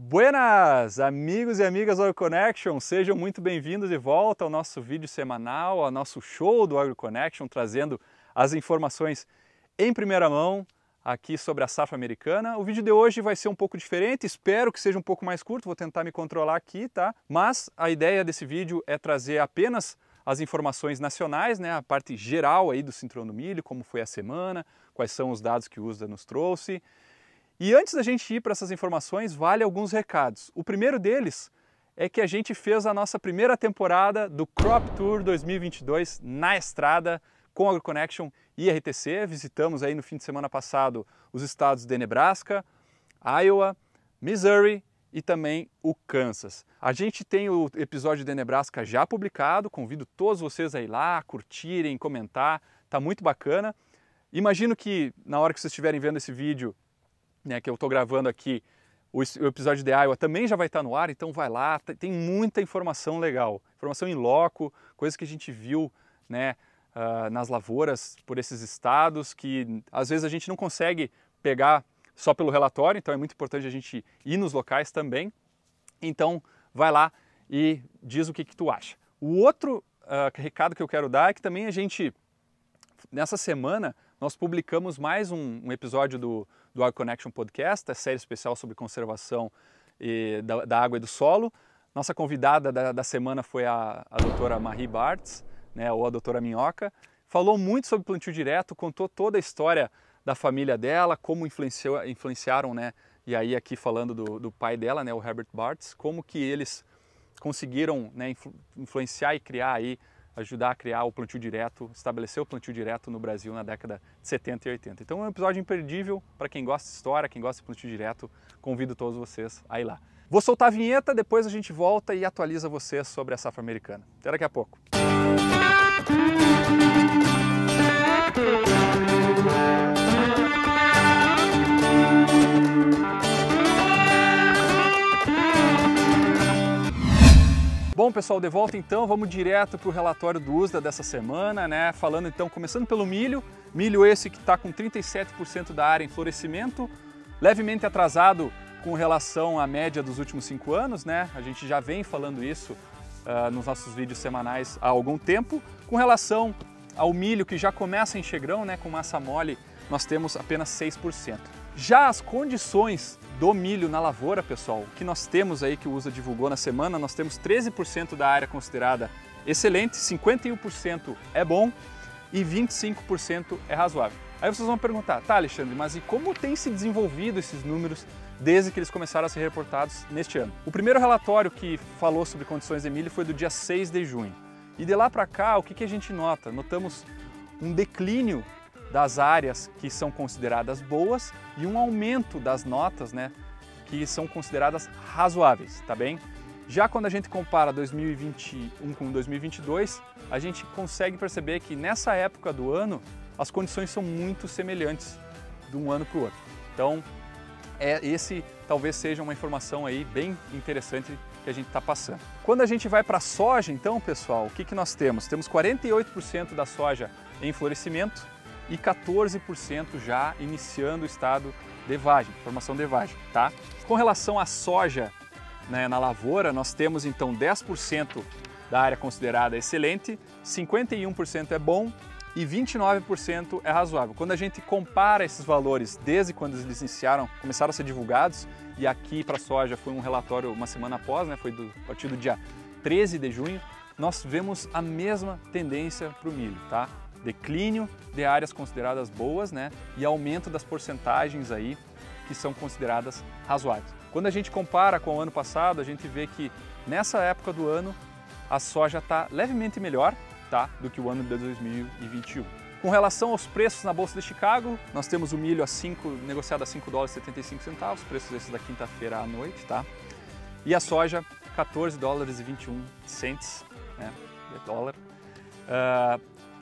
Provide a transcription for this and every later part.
Buenas, amigos e amigas do AgroConnection, sejam muito bem-vindos de volta ao nosso vídeo semanal, ao nosso show do AgroConnection, trazendo as informações em primeira mão aqui sobre a safra americana. O vídeo de hoje vai ser um pouco diferente, espero que seja um pouco mais curto, vou tentar me controlar aqui, tá? Mas a ideia desse vídeo é trazer apenas as informações nacionais, né? A parte geral aí do cinturão do milho, como foi a semana, quais são os dados que o USDA nos trouxe. E antes da gente ir para essas informações, vale alguns recados. O primeiro deles é que a gente fez a nossa primeira temporada do Crop Tour 2022 na estrada com a AgroConnection e RTC. Visitamos aí no fim de semana passado os estados de Nebraska, Iowa, Missouri e também o Kansas. A gente tem o episódio de Nebraska já publicado, convido todos vocês a ir lá, curtirem, comentar, tá muito bacana. Imagino que na hora que vocês estiverem vendo esse vídeo, que eu estou gravando aqui, o episódio de Iowa também já vai estar no ar, então vai lá, tem muita informação legal, informação em loco, coisas que a gente viu nas lavouras por esses estados, que às vezes a gente não consegue pegar só pelo relatório, então é muito importante a gente ir nos locais também. Então vai lá e diz o que tu acha. O outro recado que eu quero dar é que também nessa semana, nós publicamos mais um episódio do AgroConnection Podcast, a série especial sobre conservação da água e do solo. Nossa convidada da semana foi a doutora Marie Bartz, ou a doutora Minhoca. Falou muito sobre plantio direto, contou toda a história da família dela, como influenciaram, e aí aqui falando do pai dela, o Herbert Bartz, como que eles conseguiram influenciar e criar aí, ajudar a criar o plantio direto, estabelecer o plantio direto no Brasil na década de 70 e 80. Então é um episódio imperdível para quem gosta de história, quem gosta de plantio direto, convido todos vocês a ir lá. Vou soltar a vinheta, depois a gente volta e atualiza vocês sobre a safra americana. Até daqui a pouco. Bom, pessoal, de volta então, vamos direto para o relatório do USDA dessa semana, falando então, começando pelo milho esse que está com 37% da área em florescimento, levemente atrasado com relação à média dos últimos 5 anos, a gente já vem falando isso nos nossos vídeos semanais há algum tempo. Com relação ao milho que já começa em enxergrão, com massa mole, nós temos apenas 6%. Já as condições do milho na lavoura, pessoal, que nós temos aí, que o USDA divulgou na semana, nós temos 13% da área considerada excelente, 51% é bom e 25% é razoável. Aí vocês vão perguntar, tá, Alexandre, mas e como tem se desenvolvido esses números desde que eles começaram a ser reportados neste ano? O primeiro relatório que falou sobre condições de milho foi do dia 6 de junho. E de lá para cá, o que a gente nota? Notamos um declínio das áreas que são consideradas boas e um aumento das notas, que são consideradas razoáveis, tá bem? Já quando a gente compara 2021 com 2022, a gente consegue perceber que nessa época do ano as condições são muito semelhantes de um ano para o outro. Então, esse talvez seja uma informação aí bem interessante que a gente está passando. Quando a gente vai para a soja, então, pessoal, o que nós temos? Temos 48% da soja em florescimento e 14% já iniciando o estado de vagem, formação de vagem, tá? Com relação à soja, na lavoura, nós temos então 10% da área considerada excelente, 51% é bom e 29% é razoável. Quando a gente compara esses valores desde quando eles começaram a ser divulgados, e aqui para a soja foi um relatório uma semana após, foi a partir do dia 13 de junho, nós vemos a mesma tendência para o milho, tá? Declínio de áreas consideradas boas, e aumento das porcentagens aí que são consideradas razoáveis. Quando a gente compara com o ano passado, a gente vê que nessa época do ano a soja está levemente melhor, tá, do que o ano de 2021. Com relação aos preços na Bolsa de Chicago, nós temos o milho negociado a $5,75, preços esses da quinta-feira à noite, tá? E a soja $14,21 de dólar.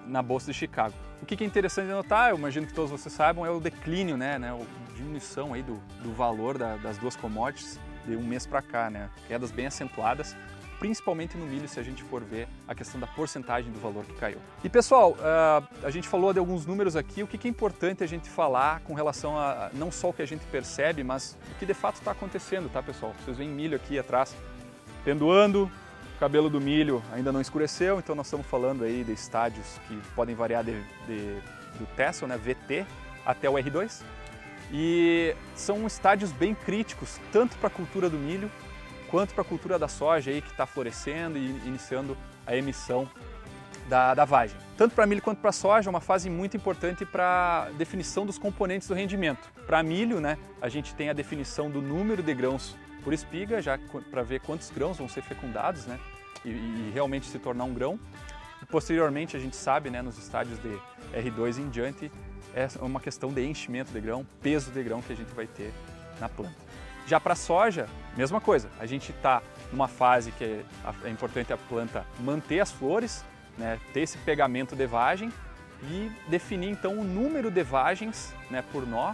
Na Bolsa de Chicago. O que é interessante de notar, eu imagino que todos vocês saibam, é o declínio, a diminuição aí do valor das duas commodities de um mês para cá, quedas bem acentuadas. principalmente no milho, se a gente for ver a questão da porcentagem do valor que caiu. E pessoal, a gente falou de alguns números aqui, o que é importante a gente falar com relação a não só o que a gente percebe, mas o que de fato está acontecendo, tá pessoal? Vocês veem milho aqui atrás pendoando, o cabelo do milho ainda não escureceu, então nós estamos falando aí de estádios que podem variar do Tessel, né, VT, até o R2. E são estádios bem críticos, tanto para a cultura do milho, quanto para a cultura da soja aí que está florescendo e iniciando a emissão da vagem. Tanto para milho quanto para soja é uma fase muito importante para a definição dos componentes do rendimento. Para milho, né, a gente tem a definição do número de grãos por espiga, já para ver quantos grãos vão ser fecundados, né, e realmente se tornar um grão. E posteriormente a gente sabe, né, nos estádios de R2 em diante, é uma questão de enchimento de grão, peso de grão que a gente vai ter na planta. Já para a soja, mesma coisa, a gente está numa fase que é importante a planta manter as flores, né, ter esse pegamento de vagem e definir então o número de vagens, né, por nó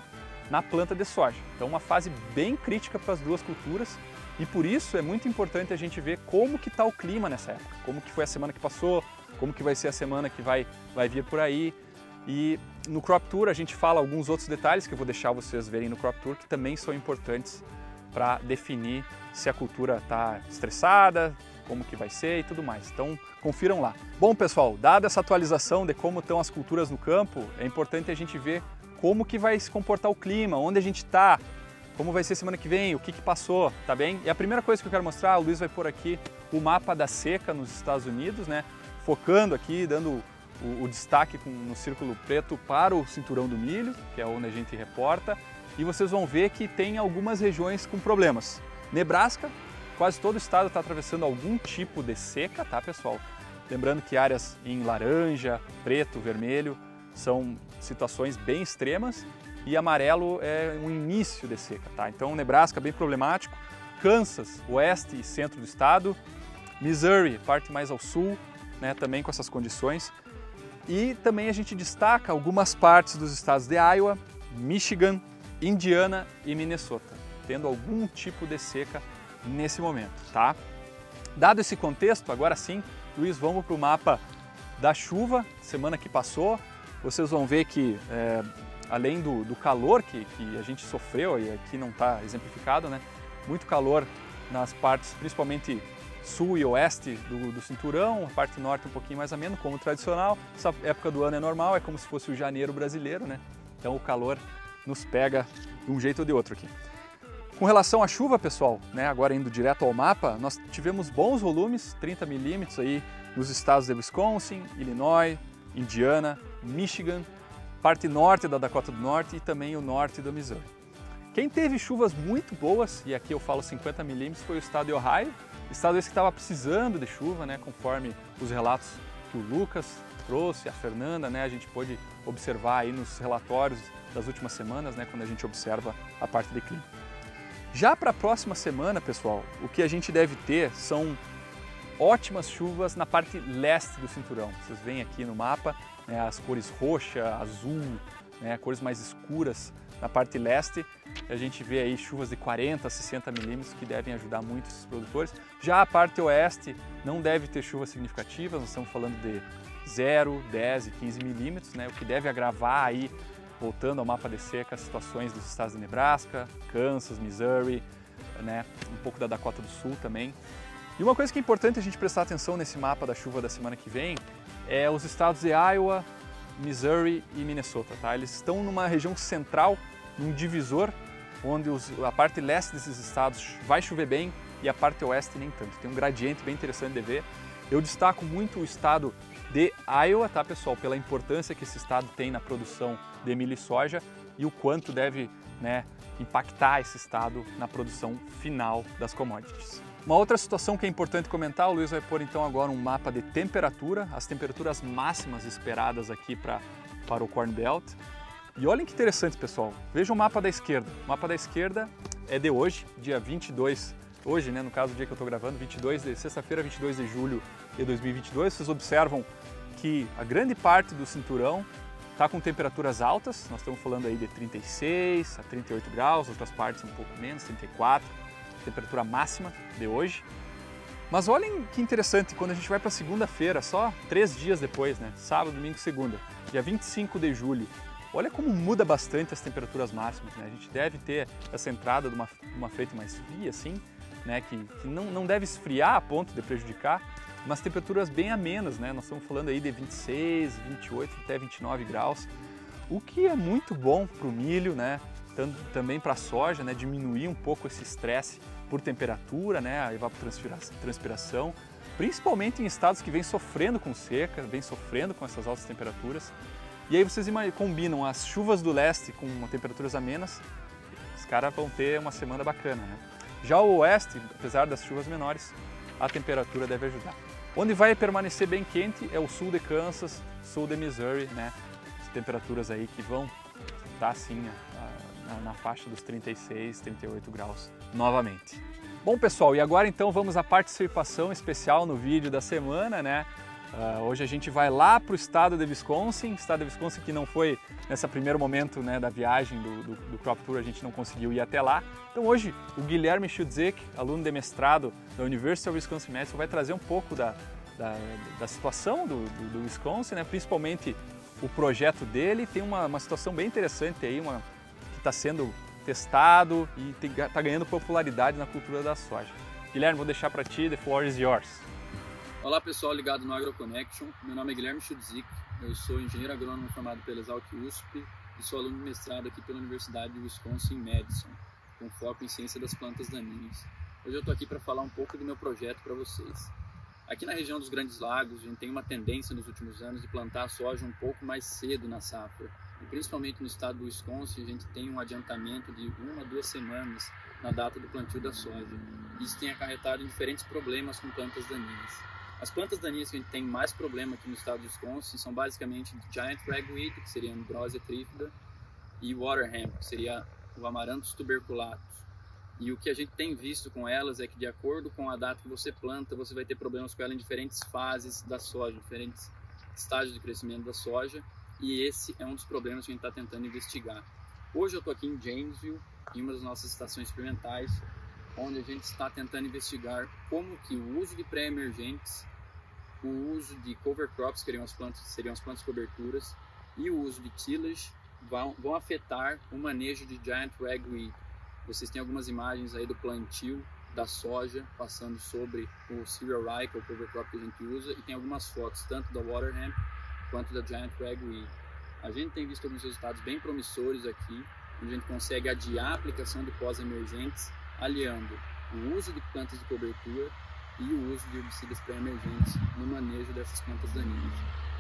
na planta de soja. Então uma fase bem crítica para as duas culturas e por isso é muito importante a gente ver como que está o clima nessa época, como que foi a semana que passou, como que vai ser a semana que vai vir por aí. E no Crop Tour a gente fala alguns outros detalhes que eu vou deixar vocês verem no Crop Tour que também são importantes para definir se a cultura está estressada, como que vai ser e tudo mais. Então confiram lá. Bom pessoal, dada essa atualização de como estão as culturas no campo, é importante a gente ver como que vai se comportar o clima, onde a gente está, como vai ser semana que vem, o que passou, tá bem? E a primeira coisa que eu quero mostrar, o Luiz vai pôr aqui o mapa da seca nos Estados Unidos, né? Focando aqui, dando o destaque no círculo preto para o cinturão do milho, que é onde a gente reporta, e vocês vão ver que tem algumas regiões com problemas. Nebraska, quase todo o estado está atravessando algum tipo de seca, tá pessoal? Lembrando que áreas em laranja, preto, vermelho são situações bem extremas e amarelo é um início de seca, tá? Então Nebraska bem problemático, Kansas, oeste e centro do estado, Missouri, parte mais ao sul, né, também com essas condições. E também a gente destaca algumas partes dos estados de Iowa, Michigan, Indiana e Minnesota, tendo algum tipo de seca nesse momento, tá? Dado esse contexto, agora sim, Luiz, vamos para o mapa da chuva, semana que passou. Vocês vão ver que, além do calor que a gente sofreu, e aqui não está exemplificado, né? Muito calor nas partes, principalmente sul e oeste do cinturão, a parte norte um pouquinho mais ameno, como tradicional. Essa época do ano é normal, é como se fosse o janeiro brasileiro, né? Então o calor nos pega de um jeito ou de outro aqui. Com relação à chuva, pessoal, né, agora indo direto ao mapa, nós tivemos bons volumes, 30 milímetros aí nos estados de Wisconsin, Illinois, Indiana, Michigan, parte norte da Dakota do Norte e também o norte do Missouri. Quem teve chuvas muito boas, e aqui eu falo 50 milímetros, foi o estado de Ohio, estado esse que estava precisando de chuva, né, conforme os relatos que o Lucas trouxe, a Fernanda, né, a gente pôde observar aí nos relatórios das últimas semanas, né, quando a gente observa a parte de clima. Já para a próxima semana, pessoal, o que a gente deve ter são ótimas chuvas na parte leste do cinturão. Vocês veem aqui no mapa, né, as cores roxa, azul, né, cores mais escuras na parte leste. A gente vê aí chuvas de 40 a 60 milímetros que devem ajudar muito esses produtores. Já a parte oeste não deve ter chuvas significativas, nós estamos falando de 0, 10 e 15 milímetros, né, o que deve agravar aí, voltando ao mapa de seca, as situações dos estados de Nebraska, Kansas, Missouri, né, um pouco da Dakota do Sul também. E uma coisa que é importante a gente prestar atenção nesse mapa da chuva da semana que vem é os estados de Iowa, Missouri e Minnesota, tá? Eles estão numa região central, num divisor, onde a parte leste desses estados vai chover bem e a parte oeste nem tanto. Tem um gradiente bem interessante de ver. Eu destaco muito o estado de Iowa, tá, pessoal, pela importância que esse estado tem na produção de milho e soja e o quanto deve, né, impactar esse estado na produção final das commodities. Uma outra situação que é importante comentar, o Luiz vai pôr então agora um mapa de temperatura, as temperaturas máximas esperadas aqui para o Corn Belt. E olhem que interessante, pessoal, vejam o mapa da esquerda. O mapa da esquerda é de hoje, dia 22, hoje, né, no caso, o dia que eu estou gravando, sexta-feira, 22 de julho de 2022. Vocês observam que a grande parte do cinturão está com temperaturas altas, nós estamos falando aí de 36 a 38 graus, outras partes um pouco menos, 34, temperatura máxima de hoje. Mas olhem que interessante, quando a gente vai para segunda-feira, só 3 dias depois, né? Sábado, domingo, segunda, dia 25 de julho. Olha como muda bastante as temperaturas máximas, né? A gente deve ter essa entrada de uma frente mais fria, assim, né? Que não deve esfriar a ponto de prejudicar, mas temperaturas bem amenas, né? Nós estamos falando aí de 26, 28 até 29 graus, o que é muito bom para o milho, né? Também para a soja, né? Diminuir um pouco esse estresse por temperatura, né? A evapotranspiração, principalmente em estados que vêm sofrendo com seca, vêm sofrendo com essas altas temperaturas. E aí vocês combinam as chuvas do leste com temperaturas amenas, os caras vão ter uma semana bacana, né? Já o oeste, apesar das chuvas menores, a temperatura deve ajudar. Onde vai permanecer bem quente é o sul de Kansas, sul de Missouri, né? As temperaturas aí que vão estar assim na faixa dos 36, 38 graus novamente. Bom pessoal, e agora então vamos à participação especial no vídeo da semana, né? Hoje a gente vai lá para o estado de Wisconsin que não foi nesse primeiro momento, né, da viagem do Crop Tour, a gente não conseguiu ir até lá. Então hoje o Guilherme Schudzik, aluno de mestrado da University of Wisconsin-Madison, vai trazer um pouco da situação do Wisconsin, né, principalmente o projeto dele. Tem uma situação bem interessante aí, que está sendo testado e está ganhando popularidade na cultura da soja. Guilherme, vou deixar para ti, the floor is yours. Olá pessoal ligado no AgroConnection, meu nome é Guilherme Schudzik, eu sou engenheiro agrônomo formado pela Exalc-USP e sou aluno de mestrado aqui pela Universidade de Wisconsin-Madison, com foco em ciência das plantas daninhas. Hoje eu estou aqui para falar um pouco do meu projeto para vocês. Aqui na região dos Grandes Lagos, a gente tem uma tendência nos últimos anos de plantar a soja um pouco mais cedo na safra. E principalmente no estado do Wisconsin, a gente tem um adiantamento de 1 a 2 semanas na data do plantio da soja. Isso tem acarretado em diferentes problemas com plantas daninhas. As plantas daninhas que a gente tem mais problema aqui no estado do Wisconsin são basicamente Giant Ragweed, que seria a Ambrosia trífida, e Waterhemp, que seria o Amaranthus tuberculatus. E o que a gente tem visto com elas é que, de acordo com a data que você planta, você vai ter problemas com ela em diferentes fases da soja, diferentes estágios de crescimento da soja, e esse é um dos problemas que a gente está tentando investigar. Hoje eu estou aqui em Janesville, em uma das nossas estações experimentais, onde a gente está tentando investigar como que o uso de pré-emergentes, o uso de cover crops, que seriam as plantas coberturas, e o uso de tillage vão afetar o manejo de Giant Ragweed. Vocês têm algumas imagens aí do plantio da soja passando sobre o cereal rye, que é o cover crop que a gente usa, e tem algumas fotos tanto da Waterhemp quanto da Giant Ragweed. A gente tem visto alguns resultados bem promissores aqui, onde a gente consegue adiar a aplicação de pós-emergentes, aliando o uso de plantas de cobertura e o uso de herbicidas pré-emergentes no manejo dessas plantas daninhas.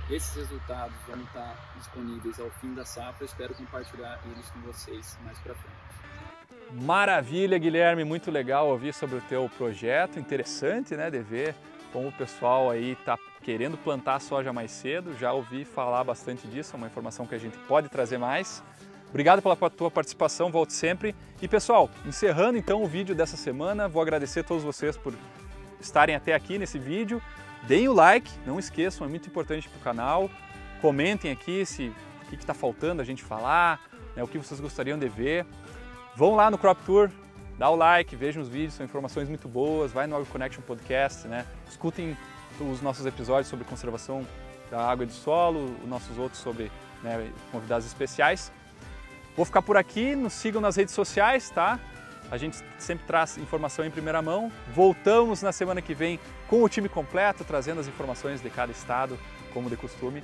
Esses resultados vão estar disponíveis ao fim da safra, eu espero compartilhar eles com vocês mais para frente. Maravilha, Guilherme, muito legal ouvir sobre o teu projeto, interessante, né, de ver como o pessoal aí está querendo plantar soja mais cedo. Já ouvi falar bastante disso, é uma informação que a gente pode trazer mais. Obrigado pela tua participação, volte sempre. E pessoal, encerrando então o vídeo dessa semana, vou agradecer a todos vocês por estarem até aqui nesse vídeo. Deem o like, não esqueçam, é muito importante para o canal. Comentem aqui o que está faltando a gente falar, né, o que vocês gostariam de ver. Vão lá no Crop Tour, dá o like, vejam os vídeos, são informações muito boas. Vai no AgroConnection Podcast, né, escutem os nossos episódios sobre conservação da água e do solo, os nossos outros sobre, né, convidados especiais. Vou ficar por aqui, nos sigam nas redes sociais, tá? A gente sempre traz informação em primeira mão. Voltamos na semana que vem com o time completo, trazendo as informações de cada estado, como de costume.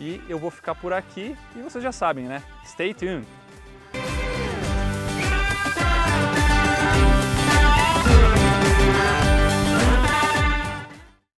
E eu vou ficar por aqui e vocês já sabem, né? Stay tuned!